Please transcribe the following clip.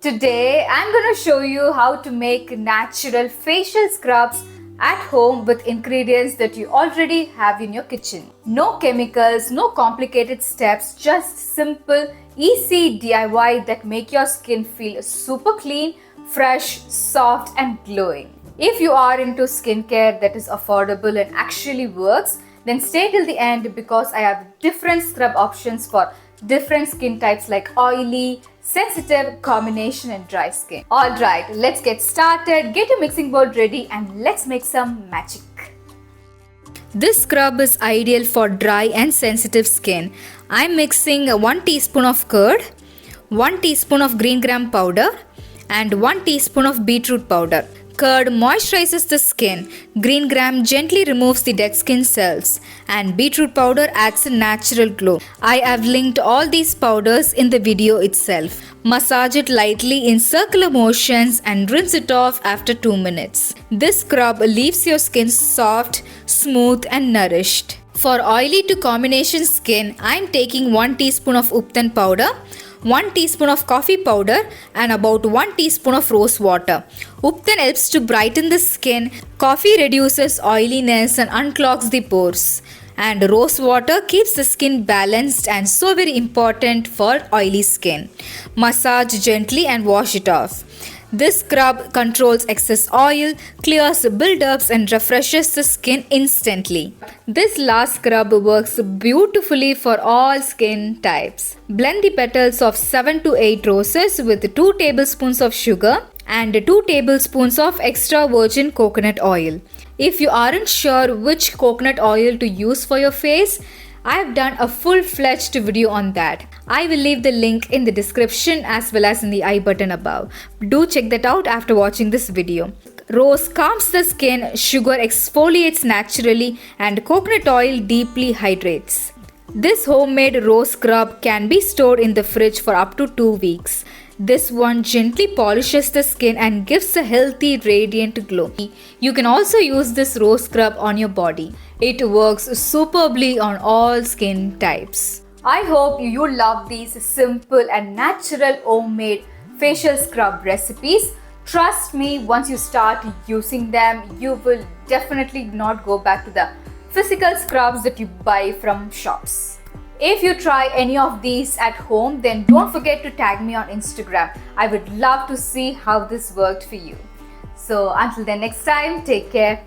Today I'm going to show you how to make natural facial scrubs at home with ingredients that you already have in your kitchen. No chemicals, no complicated steps, just simple, easy DIY that make your skin feel super clean, fresh, soft and glowing. If you are into skincare that is affordable and actually works, then stay till the end because I have different scrub options for different skin types like oily, sensitive, combination and dry skin. Alright, let's get started. Get your mixing bowl ready and let's make some magic. This scrub is ideal for dry and sensitive skin. I'm mixing 1 teaspoon of curd, 1 teaspoon of green gram powder and 1 teaspoon of beetroot powder. Curd moisturizes the skin, green gram gently removes the dead skin cells, and beetroot powder adds a natural glow. I have linked all these powders in the video itself. Massage it lightly in circular motions and rinse it off after 2 minutes. This scrub leaves your skin soft, smooth and nourished. For oily to combination skin, I am taking 1 teaspoon of Ubtan powder, 1 teaspoon of coffee powder and about 1 teaspoon of rose water. Ubtan helps to brighten the skin, coffee reduces oiliness and unclogs the pores. And rose water keeps the skin balanced and so very important for oily skin. Massage gently and wash it off. This scrub controls excess oil, clears buildups and refreshes the skin instantly. This last scrub works beautifully for all skin types. Blend the petals of 7 to 8 roses with 2 tablespoons of sugar and 2 tablespoons of extra virgin coconut oil. If you aren't sure which coconut oil to use for your face, I have done a full-fledged video on that. I will leave the link in the description as well as in the I button above. Do check that out after watching this video. Rose calms the skin, sugar exfoliates naturally and coconut oil deeply hydrates. This homemade rose scrub can be stored in the fridge for up to 2 weeks. This one gently polishes the skin and gives a healthy, radiant glow. You can also use this rose scrub on your body. It works superbly on all skin types. I hope you love these simple and natural homemade facial scrub recipes. Trust me, once you start using them, you will definitely not go back to the physical scrubs that you buy from shops. If you try any of these at home, then don't forget to tag me on Instagram. I would love to see how this worked for you. So until the next time, take care.